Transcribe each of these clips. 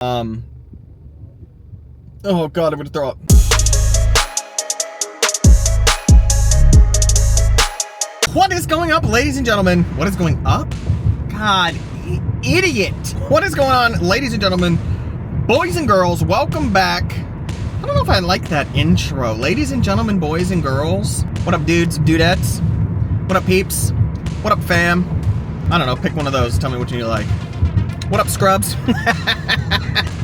Oh god, I'm gonna throw up. What is going up, ladies and gentlemen? What is going up? God, idiot. What is going on, ladies and gentlemen, boys and girls? Welcome back. I don't know if I like that intro. Ladies and gentlemen, boys and girls. What up, dudes, dudettes? What up, peeps? What up, fam? I don't know, pick one of those. Tell me what you like. What up, scrubs?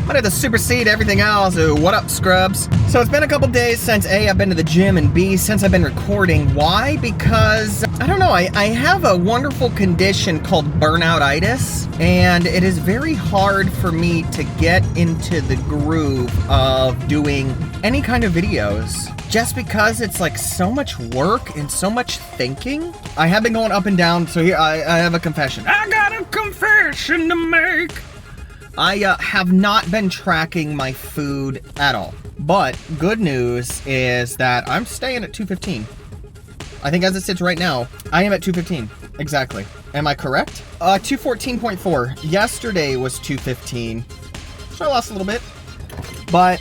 I had to supersede everything else. Ooh, what up, scrubs? So it's been a couple days since A, I've been to the gym, and B, since I've been recording. Why? Because, I don't know, I have a wonderful condition called burnout-itis, and it is very hard for me to get into the groove of doing any kind of videos. Just because it's like so much work and so much thinking. I have been going up and down, so here I have a confession. I got a confession to make. I have not been tracking my food at all. But good news is that I'm staying at 215. I think as it sits right now, I am at 215. Exactly. Am I correct? 214.4. Yesterday was 215. So I lost a little bit. But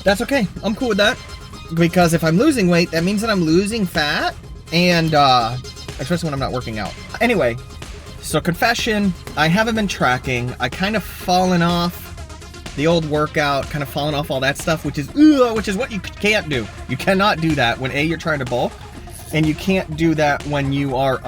that's okay. I'm cool with that. Because if I'm losing weight, that means that I'm losing fat. And especially when I'm not working out. Anyway. So confession, I haven't been tracking. I kind of fallen off the old workout, kind of fallen off all that stuff, which is what you can't do. You cannot do that when A, you're trying to bulk, and you can't do that when you are,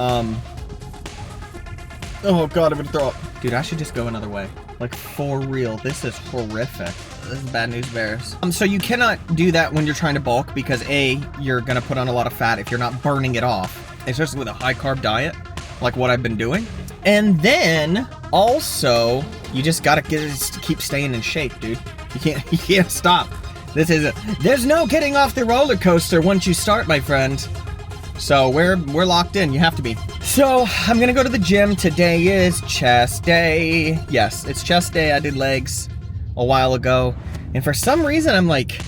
oh god, I'm gonna throw up. Dude, I should just go another way. Like, for real, this is horrific. This is bad news bears. So you cannot do that when you're trying to bulk because A, you're gonna put on a lot of fat if you're not burning it off, especially with a high carb diet, like what I've been doing. And then, also, you just gotta keep staying in shape, dude. You can't stop. There's no getting off the roller coaster once you start, my friend. So we're locked in, you have to be. So, I'm gonna go to the gym. Today is chest day. Yes, it's chest day. I did legs a while ago. And for some reason, I'm like,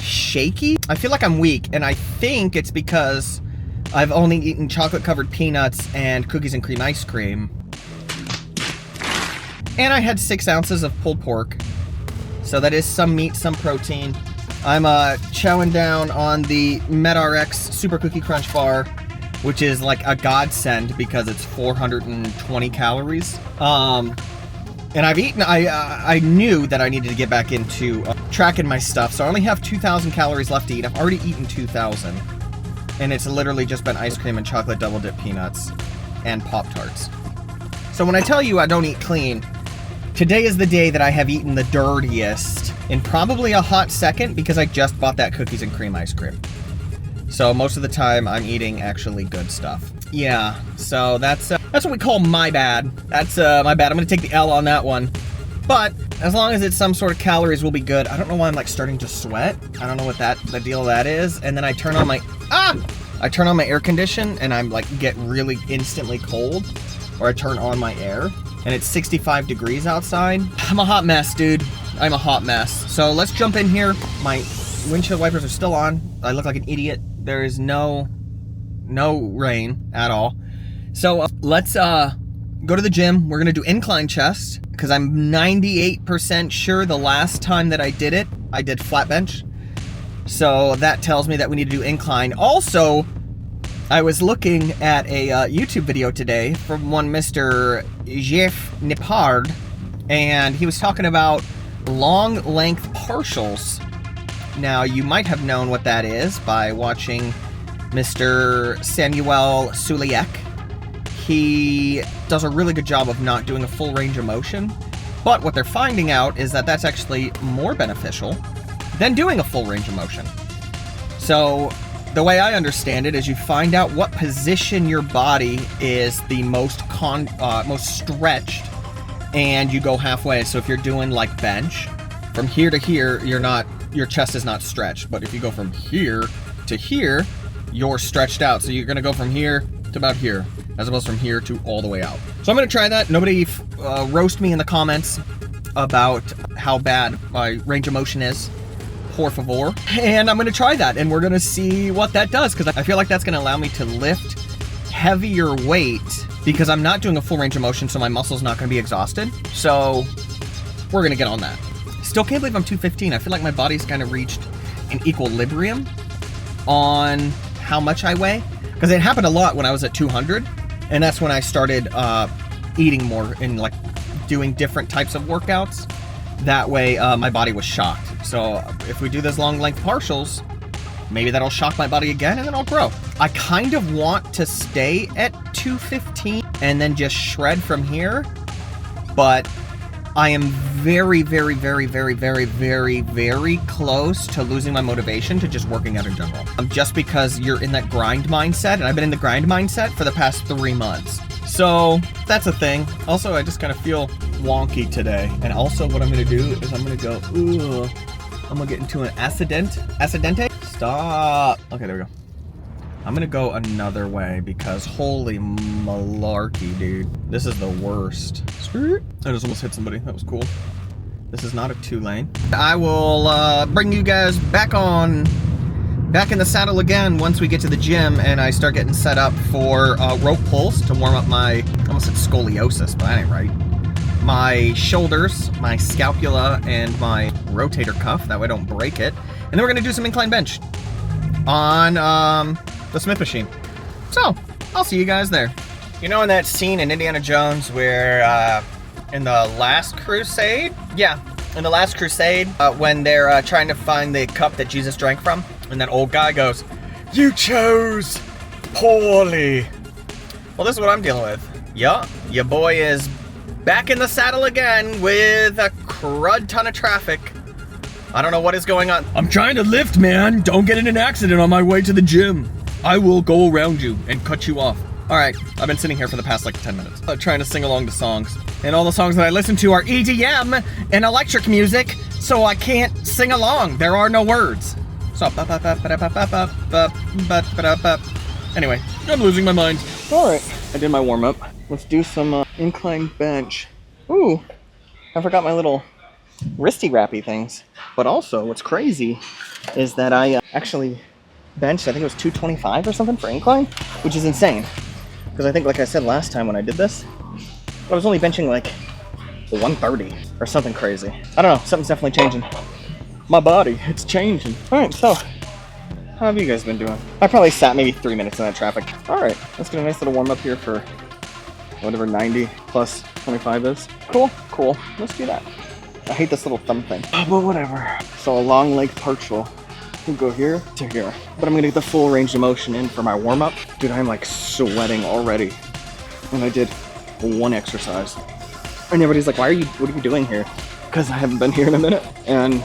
shaky. I feel like I'm weak, and I think it's because I've only eaten chocolate-covered peanuts and cookies and cream ice cream. And I had 6 ounces of pulled pork. So that is some meat, some protein. I'm chowing down on the MedRx Super Cookie Crunch Bar, which is like a godsend because it's 420 calories. And I've eaten, I knew that I needed to get back into tracking my stuff. So I only have 2,000 calories left to eat. I've already eaten 2,000. And it's literally just been ice cream and chocolate double dip peanuts and Pop-Tarts. So when I tell you I don't eat clean, today is the day that I have eaten the dirtiest in probably a hot second because I just bought that cookies and cream ice cream. So most of the time I'm eating actually good stuff. Yeah, so that's what we call my bad. That's my bad. I'm gonna take the L on that one. But as long as it's some sort of calories, we'll be good. I don't know why I'm like starting to sweat. I don't know what the deal of that is. And then I turn on my air condition and I'm like get really instantly cold. Or I turn on my air and it's 65 degrees outside. I'm a hot mess, dude. I'm a hot mess. So let's jump in here. My windshield wipers are still on. I look like an idiot. There is no rain at all. So let's go to the gym. We're gonna do incline chest because I'm 98% sure the last time that I did it, I did flat bench. So that tells me that we need to do incline. Also, I was looking at a YouTube video today from one Mr. Jeff Nippard, and he was talking about long length partials. Now, you might have known what that is by watching Mr. Samuel Suliek. He does a really good job of not doing a full range of motion, but what they're finding out is that that's actually more beneficial than doing a full range of motion. So the way I understand it is you find out what position your body is the most stretched, and you go halfway. So if you're doing like bench, from here to here, your chest is not stretched, but if you go from here to here, you're stretched out. So you're gonna go from here to about here, as opposed from here to all the way out. So I'm gonna try that. Nobody roast me in the comments about how bad my range of motion is. Por favor. And I'm gonna try that, and we're gonna see what that does, because I feel like that's gonna allow me to lift heavier weight, because I'm not doing a full range of motion, so my muscle's not gonna be exhausted. So we're gonna get on that. Still can't believe I'm 215. I feel like my body's kind of reached an equilibrium on how much I weigh. Because it happened a lot when I was at 200. And that's when I started eating more and like doing different types of workouts. That way my body was shocked. So if we do this long length partials, maybe that'll shock my body again and then I'll grow. I kind of want to stay at 215 and then just shred from here. But I am very, very, very, very, very, very, very close to losing my motivation to just working out in general. Just because you're in that grind mindset, and I've been in the grind mindset for the past 3 months. So that's a thing. Also, I just kind of feel wonky today. And also what I'm gonna do is I'm gonna go, ooh, I'm gonna get into an accidente. Stop. Okay, there we go. I'm gonna go another way because holy malarkey, dude. This is the worst. I just almost hit somebody. That was cool. This is not a 2-lane. I will bring you guys back in the saddle again once we get to the gym and I start getting set up for rope pulls to warm up my, I almost said scoliosis, but that ain't right. My shoulders, my scapula, and my rotator cuff. That way I don't break it. And then we're gonna do some incline bench on the Smith machine. So, I'll see you guys there. You know in that scene in Indiana Jones where, in the Last Crusade? Yeah, in the Last Crusade, when they're trying to find the cup that Jesus drank from, and that old guy goes, "You chose poorly." Well, this is what I'm dealing with. Yeah, your boy is back in the saddle again with a crud ton of traffic. I don't know what is going on. I'm trying to lift, man. Don't get in an accident on my way to the gym. I will go around you and cut you off. All right, I've been sitting here for the past like 10 minutes trying to sing along to songs. And all the songs that I listen to are EDM and electric music, so I can't sing along. There are no words. So, anyway, I'm losing my mind. All right, I did my warm up. Let's do some incline bench. Ooh, I forgot my little wristy wrappy things. But also, what's crazy is that I actually benched, I think it was 225 or something for incline, which is insane. Because I think, like I said last time when I did this, I was only benching like 130 or something crazy. I don't know, something's definitely changing. My body, it's changing. All right, so how have you guys been doing? I probably sat maybe 3 minutes in that traffic. All right, let's get a nice little warm up here for whatever 90 plus 25 is. Cool, cool, let's do that. I hate this little thumb thing, but whatever. So a long leg partial. We'll go here to here. But I'm gonna get the full range of motion in for my warm-up. Dude, I'm like sweating already. And I did one exercise. And everybody's like, what are you doing here? Because I haven't been here in a minute. And,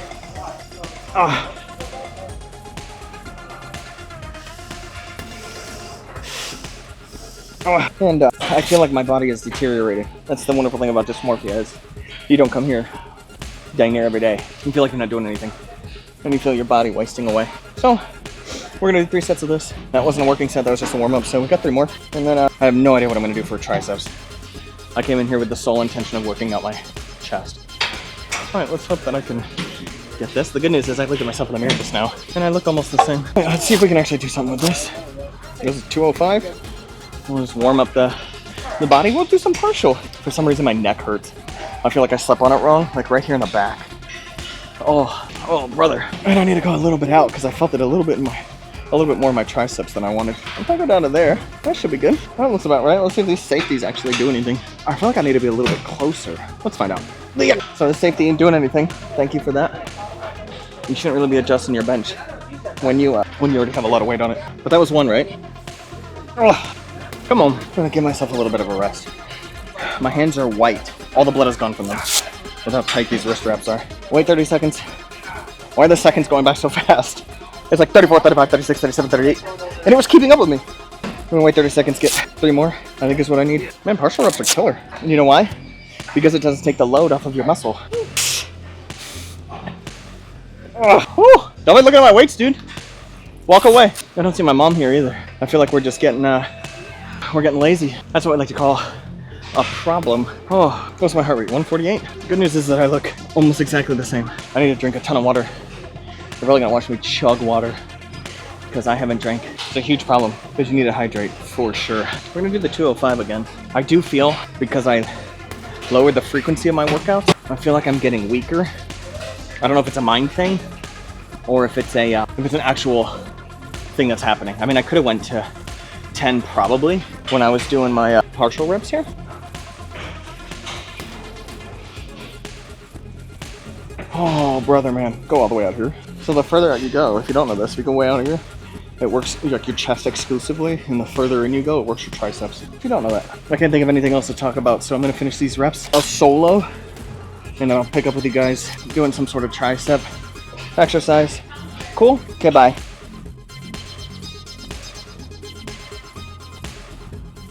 And I feel like my body is deteriorating. That's the wonderful thing about dysmorphia is you don't come here dang near every day. You feel like you're not doing anything. And you feel your body wasting away. So, we're gonna do 3 sets of this. That wasn't a working set, that was just a warm-up, so we got 3 more. And then I have no idea what I'm gonna do for triceps. I came in here with the sole intention of working out my chest. All right, let's hope that I can get this. The good news is I looked at myself in the mirror just now, and I look almost the same. Right, let's see if we can actually do something with this. This is 205. We'll just warm up the body. We'll do some partial. For some reason, my neck hurts. I feel like I slept on it wrong, like right here in the back. Oh, brother. And I need to go a little bit out because I felt it a little bit more in my triceps than I wanted. If I go down to there, that should be good. That looks about right. Let's see if these safeties actually do anything. I feel like I need to be a little bit closer. Let's find out. So the safety ain't doing anything. Thank you for that. You shouldn't really be adjusting your bench when you already have a lot of weight on it. But that was one, right? Oh, come on. I'm gonna give myself a little bit of a rest. My hands are white. All the blood has gone from them. Look how tight these wrist wraps are. Wait 30 seconds. Why are the seconds going by so fast? It's like 34, 35, 36, 37, 38. And it was keeping up with me. I'm gonna wait 30 seconds, get 3 more. I think is what I need. Man, partial reps are killer. And you know why? Because it doesn't take the load off of your muscle. Oh, don't be looking at my weights, dude. Walk away. I don't see my mom here either. I feel like we're just getting, we're getting lazy. That's what I like to call a problem. Oh, what's my heart rate? 148? Good news is that I look almost exactly the same. I need to drink a ton of water. They're really gonna watch me chug water because I haven't drank. It's a huge problem because you need to hydrate for sure. We're gonna do the 205 again. I do feel, because I lowered the frequency of my workouts. I feel like I'm getting weaker. I don't know if it's a mind thing or if it's an actual thing that's happening. I mean, I could have went to 10 probably when I was doing my partial reps here. Oh, brother, man, go all the way out here. So the further out you go, if you don't know this, if you go way out here, it works like your chest exclusively, and the further in you go, it works your triceps. If you don't know that. I can't think of anything else to talk about, so I'm gonna finish these reps. I'll solo, and then I'll pick up with you guys doing some sort of tricep exercise. Cool? Okay, bye.